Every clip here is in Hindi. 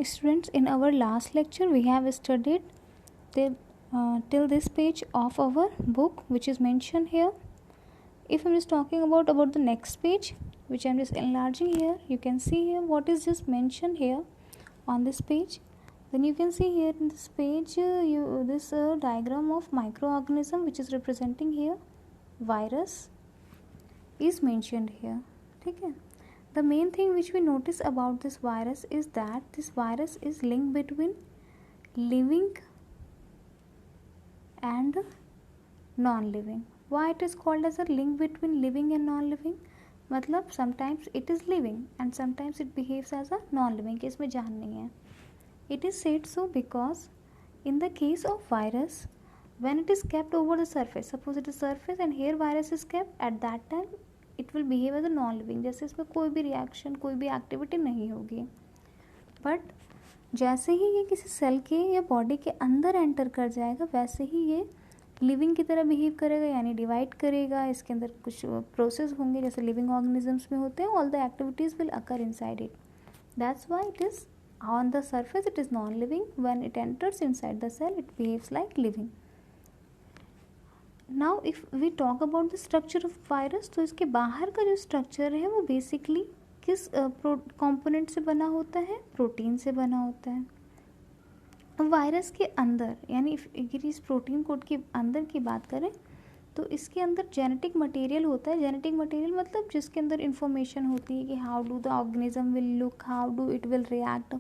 Students, in our last lecture we have studied till this page of our book which is mentioned here. If I'm just talking about the next page, which I'm just enlarging here, you can see here what is just mentioned here on this page. Then you can see here in this page this diagram of microorganism which is representing here virus is mentioned here. Okay. The main thing which we notice about this virus is that this virus is linked between living and non-living. Why it is called as a link between living and non-living? मतलब sometimes it is living and sometimes it behaves as a non-living. कि इसमें जान नहीं है. It is said so because in the case of virus, when it is kept over the surface, suppose it is surface and here virus is kept, at that time it will behave as a non-living. जैसे इसमें कोई भी रिएक्शन कोई भी एक्टिविटी नहीं होगी. बट जैसे ही ये किसी सेल के या बॉडी के अंदर एंटर कर जाएगा वैसे ही ये लिविंग की तरह बिहेव करेगा, यानी डिवाइड करेगा. इसके अंदर कुछ प्रोसेस होंगे जैसे लिविंग ऑर्गेनिजम्स में होते हैं. All the activities will occur inside it. That's why it is on the surface it is non-living. When it enters inside the cell it behaves like living. Now if we talk about the structure of virus, तो इसके बाहर का जो स्ट्रक्चर है वो बेसिकली किस कंपोनेंट से बना होता है? प्रोटीन से बना होता है. वायरस के अंदर यानी अगर इस प्रोटीन कोड के अंदर की बात करें तो इसके अंदर जेनेटिक मटेरियल होता है. जेनेटिक मटेरियल मतलब जिसके अंदर इंफॉर्मेशन होती है कि how do the organism will look, how do it will react,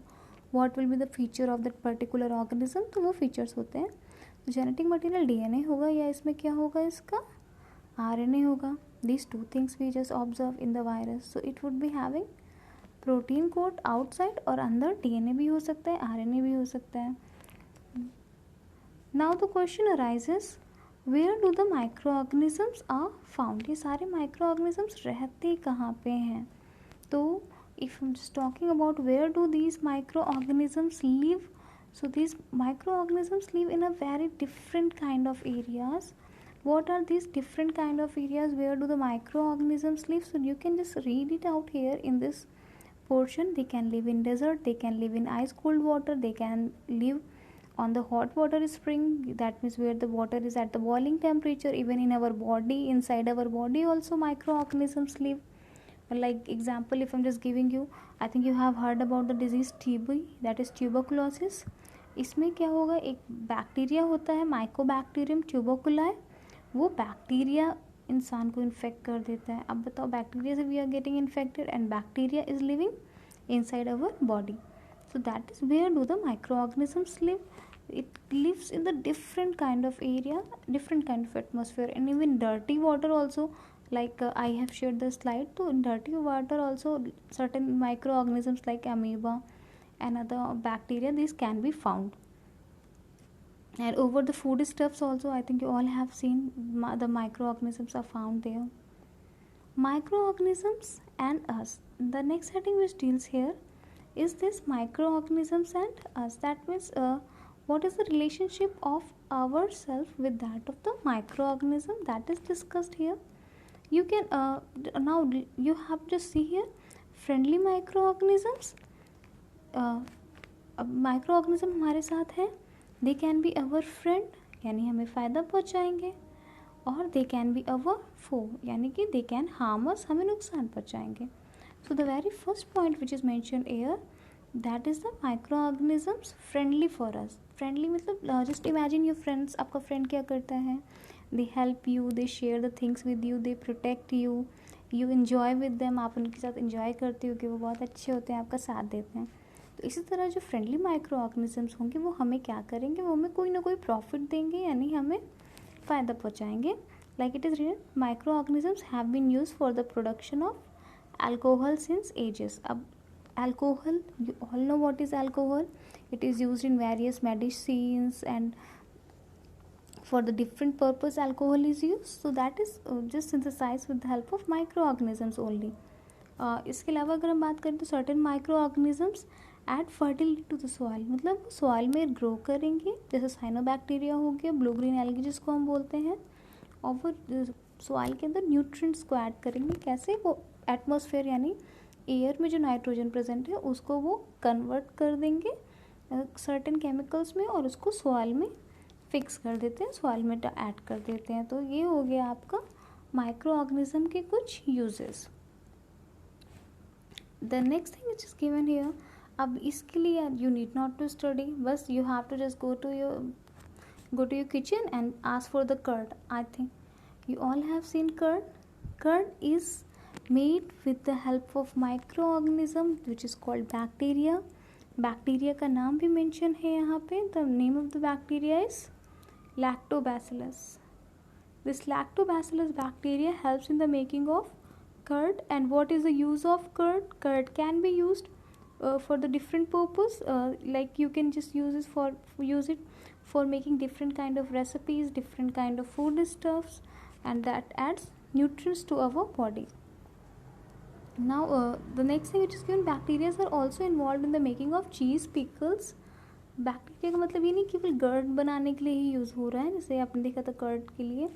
what will be the feature of that particular organism. तो वो फीचर्स होते हैं. तो जेनेटिक मटेरियल डीएनए होगा या इसमें क्या होगा? इसका आरएनए होगा. These two things we just observe in the virus. So it would be having protein code outside और अंदर डीएनए भी हो सकता है, आरएनए भी हो सकता है. Now the question arises, where do the micro organisms are found. ये सारे माइक्रो ऑर्गेनिजम्स रहते कहाँ पे हैं? तो if I am just talking about where do these micro organisms live, so these microorganisms live in a very different kind of areas. What are these different kind of areas? Where do the microorganisms live? So you can just read it out here in this portion. They can live in desert, they can live in ice cold water, they can live on the hot water spring, that means where the water is at the boiling temperature. Even in our body, inside our body also microorganisms live. Like example, if I'm just giving you, I think you have heard about the disease TB, that is tuberculosis. इसमें क्या होगा? एक बैक्टीरिया होता है माइकोबैक्टीरियम ट्यूबरकुलाई. वो बैक्टीरिया इंसान को इन्फेक्ट कर देता है. अब बताओ, बैक्टीरिया से we are getting infected and bacteria is living inside our body. So that is where do the microorganisms live. It lives in the different kind of area, different kind of atmosphere, and even dirty water also. Like I have shared the slide. So in dirty water also certain microorganisms like amoeba and other bacteria, these can be found. And over the foodstuffs also, I think you all have seen the microorganisms are found there. Microorganisms and us. The next heading which deals here is this microorganisms and us. That means what is the relationship of ourself with that of the microorganism, that is discussed here. You can now you have to see here friendly microorganisms. अब माइक्रोऑर्गेनिज्म हमारे साथ है. They can be our friend, यानी हमें फ़ायदा पहुंचाएंगे. और दे कैन बी अवर फो, यानी कि दे कैन हार्म अस, हमें नुकसान पहुंचाएंगे. So the very first point which is mentioned here, that is the microorganisms friendly for us. Friendly मतलब just imagine your friends. आपका friend क्या करता है? They help you, they share the things with you, they protect you, you enjoy with them. आप उनके साथ enjoy करते हो कि वो बहुत अच्छे होते हैं, आपका साथ देते हैं. तो इसी तरह जो फ्रेंडली माइक्रो ऑर्गेनिजम्स होंगे वो हमें क्या करेंगे? वो हमें कोई ना कोई प्रॉफिट देंगे, यानी हमें फ़ायदा पहुँचाएंगे. Like it is written, micro organisms have been use for the production of alcohol since ages. अब alcohol, you all know what is alcohol. It is used in various medicines and for the different purpose alcohol is used. So that is just synthesized with the help of microorganisms only. इसके अलावा अगर हम बात करें तो certain microorganisms add fertility to the soil. मतलब soil में ग्रो करेंगे, जैसे साइनोबैक्टीरिया हो गया, ब्लू ग्रीन एल्गी जिसको हम बोलते हैं, और वो सॉइल के अंदर न्यूट्रिएंट्स को ऐड करेंगे. कैसे? वो एटमॉस्फेयर यानी एयर में जो नाइट्रोजन प्रेजेंट है उसको वो कन्वर्ट कर देंगे सर्टेन केमिकल्स में और उसको सॉइल में फिक्स कर देते हैं, सॉइल में ऐड कर देते हैं। तो ये हो गया आपका माइक्रो ऑर्गेनिज्म के कुछ uses. The next thing which is given here, अब इसके लिए you need not to study, बस you have to just go to your kitchen and ask for the curd. I think you all have seen curd. Curd is made with the help of microorganism which is called bacteria. Bacteria का नाम भी मेंशन है यहाँ पे. The name of the bacteria is lactobacillus. This lactobacillus bacteria helps in the making of curd. And what is the use of curd? Curd can be used for the different purpose. Like you can just use it for making different kind of recipes, different kind of food stuffs, and that adds nutrients to our body. Now the next thing which is given, bacteria are also involved in the making of cheese, pickles. Bacteria का मतलब ये नहीं केवल कर्ड बनाने के लिए ही यूज़ हो रहा है, जैसे आपने देखा था कर्ड के लिए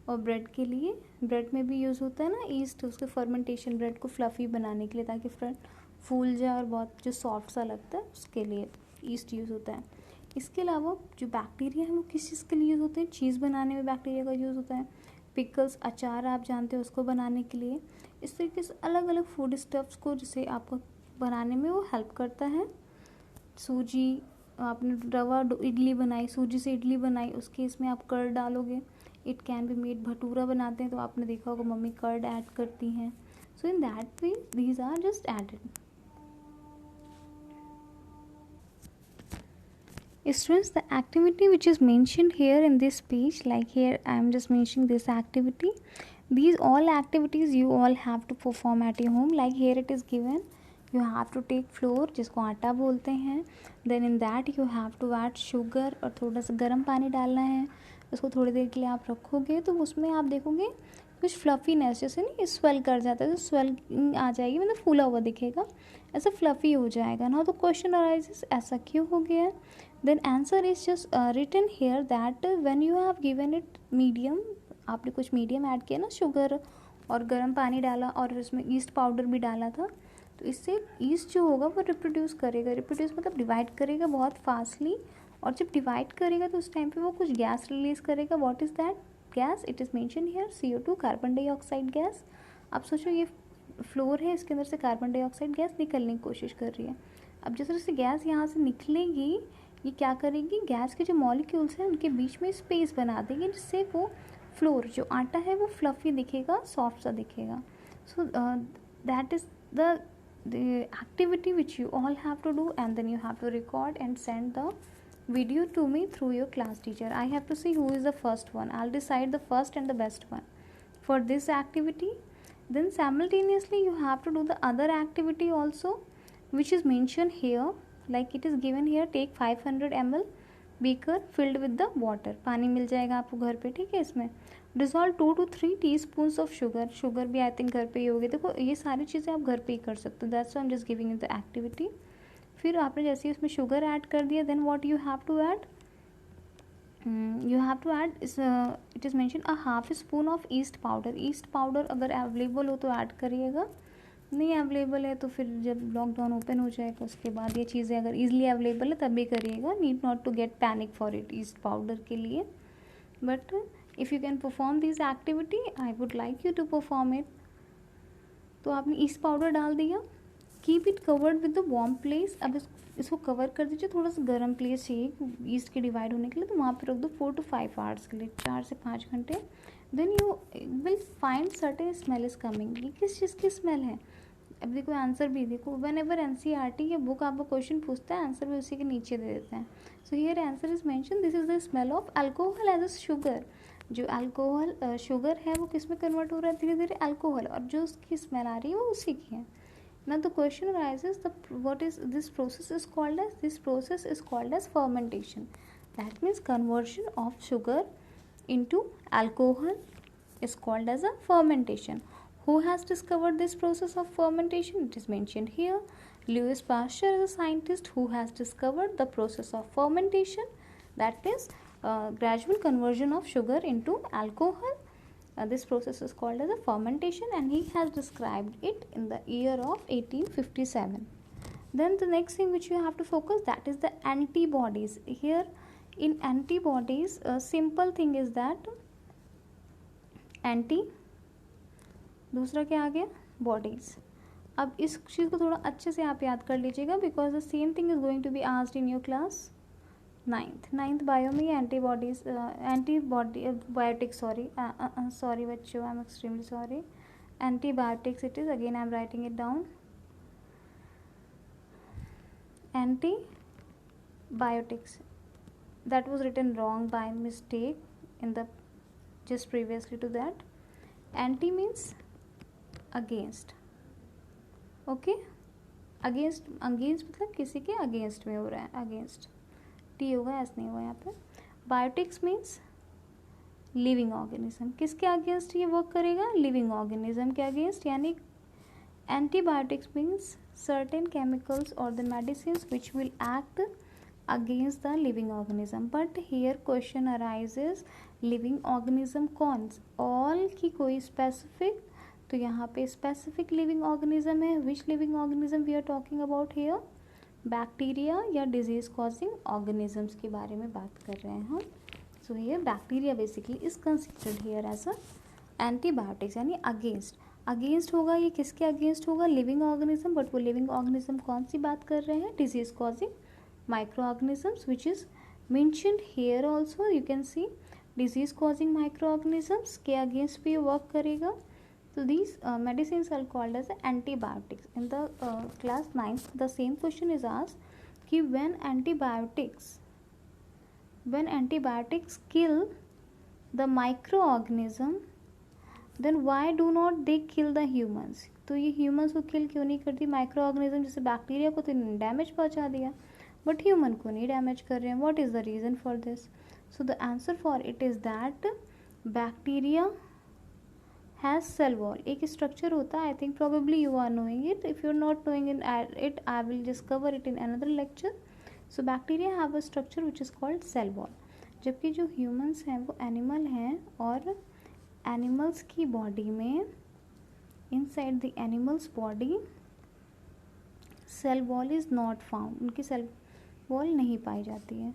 और ब्रेड के लिए. ब्रेड में भी यूज़ होता है ना ईस्ट, उसके फर्मेंटेशन, ब्रेड को फ्लफ़ी बनाने के लिए ताकि फूल जाए और बहुत जो सॉफ्ट सा लगता है उसके लिए ईस्ट यूज़ होता है. इसके अलावा जो बैक्टीरिया है वो किस चीज़ के लिए यूज़ होते हैं? चीज़ बनाने में बैक्टीरिया का यूज़ होता है. पिकल्स, अचार आप जानते हो उसको बनाने के लिए. इस तरीके से अलग अलग फूड स्टफ्स को जिसे आपको बनाने में वो हेल्प करता है. सूजी, आपने रवा इडली बनाई, सूजी से इडली बनाई, उसके इसमें आप कर्ड डालोगे. It can be made. Bhatura बनाते हैं तो आपने देखा होगा मम्मी कर्ड ऐड करती हैं. So in that way these are just added. Students, the activity which is mentioned here in this speech, like here I am just mentioning this activity, these all activities you all have to perform at your home. Like here it is given, you have to take flour जिसको आटा बोलते हैं, then in that you have to add sugar और थोड़ा सा गर्म पानी डालना है. उसको थोड़ी देर के लिए आप रखोगे तो उसमें आप देखोगे कुछ फ्लफीनेस, जैसे नहीं स्वेल कर जाता है तो स्वेल आ जाएगी, मतलब फूला हुआ दिखेगा, ऐसा फ्लफी हो जाएगा ना. तो क्वेश्चन अराइजेस ऐसा क्यों हो गया? Then answer is just written here that when you have given it medium, आपने कुछ मीडियम ऐड किया ना, शुगर और गर्म पानी डाला और उसमें ईस्ट पाउडर भी डाला था, तो इससे ईस्ट जो होगा वो रिप्रोड्यूस करेगा. रिप्रोड्यूस मतलब डिवाइड करेगा बहुत फास्टली, और जब डिवाइड करेगा तो उस टाइम पे वो कुछ गैस रिलीज करेगा. What is that gas? It is mention here CO2, carbon dioxide gas. आप सोचो ये फ्लोर है, इसके अंदर से कार्बन डाइऑक्साइड गैस निकलने की कोशिश कर रही है. अब जिस तरह से गैस यहाँ से निकलेगी, ये क्या करेगी, गैस के जो मॉलिक्यूल्स हैं उनके बीच में स्पेस बना देगी, जिससे वो फ्लोर जो आटा है वो फ्लफ़ी दिखेगा, सॉफ्ट सा दिखेगा. So that is the activity which you all have to do, and then you have to record and send the video to me through your class teacher. I have to see who is the first one. I'll decide the first and the best one for this activity. Then simultaneously you have to do the other activity also, which is mentioned here. Like it is given here, take 500 ml beaker filled with the water. पानी मिल जाएगा आपको घर पे, ठीक है. इसमें dissolve 2 to 3 teaspoons of sugar. Sugar भी आई थिंक घर पे ही होगी. देखो ये सारी चीज़ें आप घर पे ही कर सकते हो. That's why I am just giving you the activity. फिर आपने जैसे उसमें शुगर ऐड कर दिया, then what you have to add, you have to add it is mention a half spoon of yeast powder. Yeast powder अगर अवेलेबल हो तो ऐड करिएगा, नहीं अवेलेबल है तो फिर जब लॉकडाउन ओपन हो जाएगा उसके बाद ये चीज़ें अगर ईजिली अवेलेबल है तब भी करिएगा. Need not to get panic for it yeast powder के लिए. But if you can perform this activity, I would like you to perform it. तो आपने ईस्ट पाउडर डाल दिया. Keep it covered with the warm place. अब इसको कवर कर दीजिए, थोड़ा सा गर्म प्लेस चाहिए ईस्ट के डिवाइड होने के लिए, तो वहाँ पे रख दो 4 to 5 आवर्स के लिए, 4 से 5 घंटे. Then you will find certain smell is coming. ये किस चीज़ की स्मेल है? अब देखो आंसर भी देखो, व्हेन एवर NCERT या बुक आपको क्वेश्चन पूछता है आंसर भी उसी के नीचे दे देते हैं. So here answer is mention, this is the smell of alcohol as a sugar. जो अल्कोहल शुगर है वो किस में कन्वर्ट हो रहा है धीरे धीरे, अल्कोहल, और जो उसकी स्मेल आ रही है वो उसी की है. Now the question arises, what is this process is called as? This process is called as fermentation. That means conversion of sugar into alcohol is called as a fermentation. Who has discovered this process of fermentation? It is mentioned here. Louis Pasteur is a scientist who has discovered the process of fermentation. That is gradual conversion of sugar into alcohol. This process is called as a fermentation, and he has described it in the year of 1857. Then the next thing which you have to focus, that is the antibodies. Here in antibodies, a simple thing is that anti, दूसरा क्या आ गया, बॉडीज. अब इस चीज़ को थोड़ा अच्छे से आप याद कर लीजिएगा, because the same thing is going to be asked in your class ninth bio में एंटीबॉडीज, एंटीबॉडी बायोटिक्स, सॉरी बच्चों, I am extremely sorry, antibiotics it is, again I am writing it down, antibiotics. That was written wrong by mistake in the just previously to that. Anti means against. Okay, against मतलब किसी के अगेंस्ट में हो रहा है, अगेंस्ट टी होगा, एस नहीं होगा यहाँ पे. Biotics means living organism. किसके अगेंस्ट ये वर्क करेगा, लिविंग ऑर्गेनिज्म के अगेंस्ट. यानी antibiotics means certain chemicals or the medicines which will act against the living organism. But here question arises, living organism कौन, all की कोई specific, तो यहाँ पे specific living organism है. which living organism we are talking about here, bacteria या disease causing organisms के बारे में बात कर रहे हैं हम. so here bacteria basically is considered here as a antibiotics, यानी अगेंस्ट होगा. ये किसके अगेंस्ट होगा, लिविंग ऑर्गेनिज्म. बट वो लिविंग ऑर्गेनिज्म कौन सी बात कर रहे हैं, disease causing micro organisms, which is mentioned here also. You can see disease causing micro organisms के अगेंस्ट भी वर्क करेगा. तो these medicine are called as antibiotics. In the class 9th the same question is asked कि when antibiotics kill the micro organism, then why do not they kill the humans. तो ये ह्यूमन्स को किल क्यों नहीं करती, माइक्रो ऑर्गेनिज्म. जैसे बैक्टीरिया को तो डैमेज पहुंचा दिया, बट ह्यूमन को नहीं डैमेज कर रहे हैं. What is the reason for this. So the answer for it is that bacteria has cell wall. एक स्ट्रक्चर होता है, I think probably you are knowing it. If you are not knowing it I will just cover it in another lecture. So bacteria have a structure which is called cell wall. जबकि जो ह्यूमन्स हैं वो एनिमल हैं, और एनिमल्स की बॉडी में, inside the animals body cell wall is not found. उनकी सेल वॉल नहीं पाई जाती है.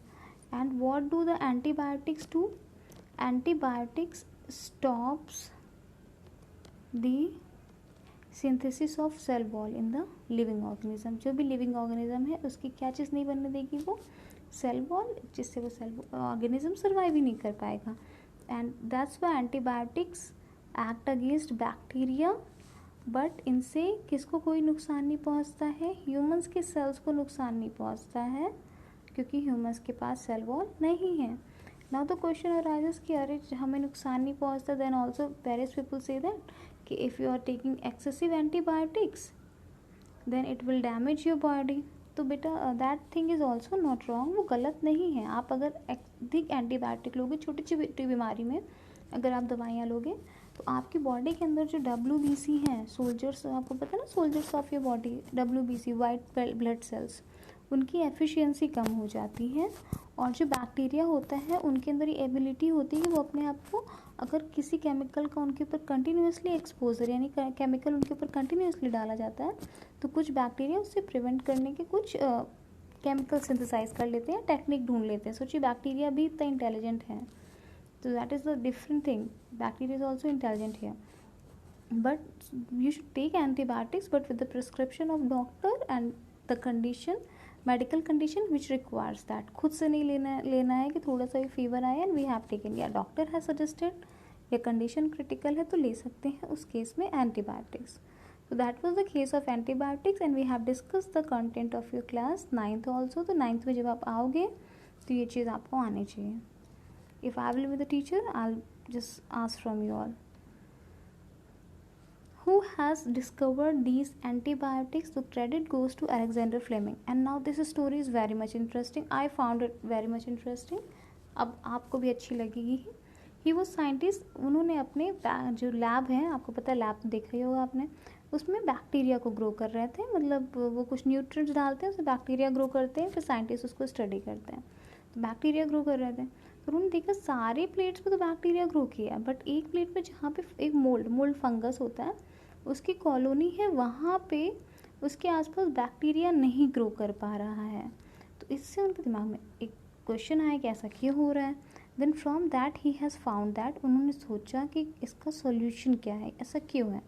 And what do the antibiotics do, antibiotics stops the synthesis of cell wall in the living organism. जो भी लिविंग ऑर्गेनिज्म है उसकी क्या चीज़ नहीं बनने देगी, वो सेल वॉल, जिससे वो सेल ऑर्गेनिज्म सर्वाइव ही नहीं कर पाएगा. And that's why antibiotics act against bacteria. But इनसे किसको कोई नुकसान नहीं पहुंचता है, ह्यूमंस के सेल्स को नुकसान नहीं पहुंचता है, क्योंकि ह्यूमंस के पास सेल वॉल नहीं है. नाउ द क्वेश्चन अराइजेस कि अरे हमें नुकसान नहीं पहुंचता, then also various people say that कि if you are taking excessive antibiotics then it will damage your body. तो बेटा that thing is also not wrong, वो गलत नहीं है. आप अगर अधिक एंटीबायोटिक लोगे, छोटी छोटी बीमारी में अगर आप दवाइयाँ लोगे, तो आपकी बॉडी के अंदर जो WBC हैं, सोल्जर्स, आपको पता है ना, soldiers of your body, WBC white blood cells, उनकी एफिशिएंसी कम हो जाती है. और जो बैक्टीरिया होता है उनके अंदर ये एबिलिटी होती है कि वो अपने आप को, अगर किसी केमिकल का उनके ऊपर कंटिन्यूसली एक्सपोजर, यानी केमिकल उनके ऊपर कंटिन्यूसली डाला जाता है, तो कुछ बैक्टीरिया उससे प्रिवेंट करने के कुछ केमिकल सिंथेसाइज कर लेते हैं, टेक्निक ढूंढ लेते हैं. सोचिए बैक्टीरिया भी इतना इंटेलिजेंट है. So that is the different thing. Bacteria is also intelligent here. But you should take antibiotics, but with the prescription of doctor and the condition, medical condition which requires that. खुद से नहीं लेना है कि थोड़ा सा भी फीवर आया and we have taken, या डॉक्टर has suggested, या कंडीशन क्रिटिकल है तो ले सकते हैं उस केस में antibiotics. So that was the case of antibiotics, and we have discussed the content of your class 9th also. तो 9th में जब आप आओगे तो ये चीज़ आपको आनी चाहिए. If I will be the teacher, I'll just ask from you all. Who has discovered these antibiotics? The credit goes to Alexander Fleming. And now this story is very much interesting. I found it very much interesting. अब आपको भी अच्छी लगेगी. He was scientist. उन्होंने अपने जो लैब है, आपको पता है लैब देख रही होगा आपने, उसमें बैक्टीरिया को ग्रो कर रहे थे. मतलब वो कुछ न्यूट्रिएंट्स डालते हैं, उससे बैक्टीरिया ग्रो करते हैं, फिर साइंटिस्ट उसको स्टडी करते हैं. तो बैक्टीरिया ग्रो कर रहे थे. तो उन्होंने देखा सारे प्लेट्स पे तो बैक्टीरिया ग्रो किया, बट एक प्लेट पे जहाँ पे एक मोल्ड फंगस होता है उसकी कॉलोनी है, वहाँ पे उसके आसपास बैक्टीरिया नहीं ग्रो कर पा रहा है। तो इससे उनके दिमाग में एक क्वेश्चन आया कि ऐसा क्यों हो रहा है। Then from that he has found that, उन्होंने सोचा कि इसका सॉल्यूशन क्या है, ऐसा क्यों है।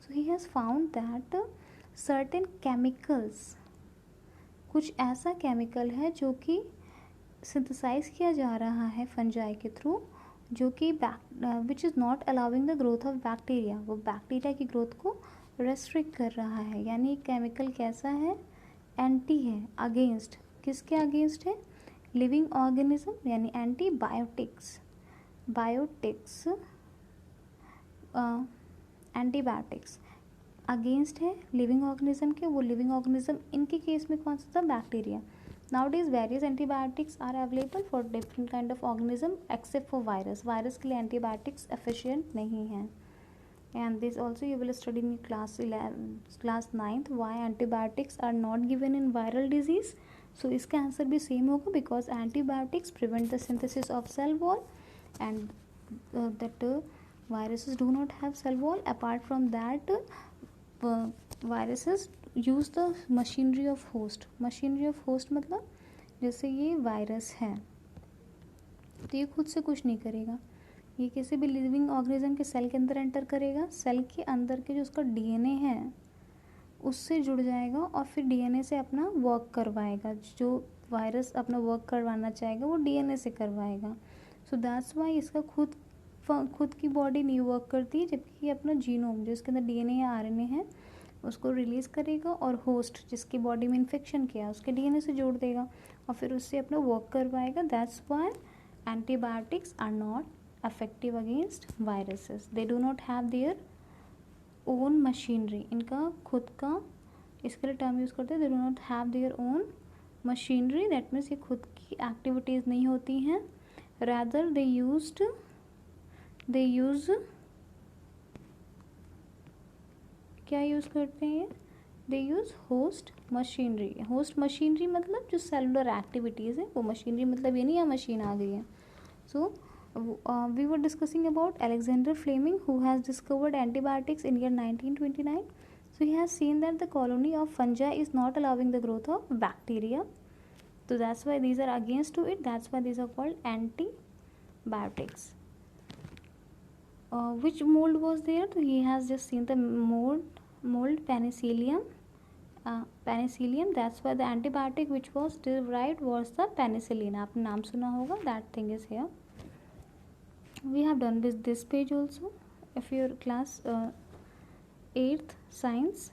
So he has found that certain chemicals, कुछ ऐसा केमिकल है जो कि सिंथेसाइज किया जा रहा है फंजाई के थ्रू, जो कि which is not allowing the growth of bacteria, वो बैक्टीरिया की ग्रोथ को रेस्ट्रिक्ट कर रहा है। यानी केमिकल कैसा है, एंटी है, अगेंस्ट, किसके अगेंस्ट है, लिविंग ऑर्गेनिज्म, यानी एंटीबायोटिक्स, एंटीबायोटिक्स अगेंस्ट है लिविंग ऑर्गेनिज्म के। वो लिविंग ऑर्गेनिज्म इनके केस में कौन सा था, bacteria. Nowadays various antibiotics are available for different kind of organism except for virus. Virus के लिए antibiotics efficient नहीं हैं। And this also you will study in class 9th why antibiotics are not given in viral disease. So इसका आंसर भी सेम होगा, because antibiotics prevent the synthesis of cell wall and that viruses do not have cell wall. Apart from that viruses use the machinery of host. Machinery of host मतलब जैसे ये वायरस है तो ये खुद से कुछ नहीं करेगा, ये किसी भी लिविंग ऑर्गेनिज्म के सेल के अंदर एंटर करेगा, सेल के अंदर के जो उसका डीएनए है उससे जुड़ जाएगा और फिर डीएनए से अपना वर्क करवाएगा। जो वायरस अपना वर्क करवाना चाहेगा वो डीएनए से करवाएगा। सो दैट्स वाई इसका खुद की बॉडी नहीं वर्क करती, जबकि अपना जीनोम जो इसके अंदर डीएनए या आरएनए है उसको रिलीज़ करेगा और होस्ट जिसकी बॉडी में इन्फेक्शन किया उसके डीएनए से जोड़ देगा और फिर उससे अपना वर्क करवाएगा। That's why antibiotics are not effective against viruses. They do not have their own machinery, इनका खुद का, इसके लिए टर्म यूज़ करते हैं, they do not have their own machinery. That means ये खुद की एक्टिविटीज़ नहीं होती हैं, रैदर दे यूज़ क्या यूज़ करते हैं, they use host machinery. Host machinery मतलब जो सेलुलर एक्टिविटीज़ है वो मशीनरी, मतलब ये नहीं है मशीन आ गई है। So we were discussing about Alexander Fleming who has discovered antibiotics in year 1929. So he has seen that the colony of fungi is not allowing the growth of bacteria. So that's why these are against to it. That's why these are called antibiotics. Which mold was there? So he has just seen the mold penicillium. Penicillium. That's why the antibiotic which was derived was the penicillin. आपने नाम सुना होगा. That thing is here. We have done with this page also. If your class 8th science,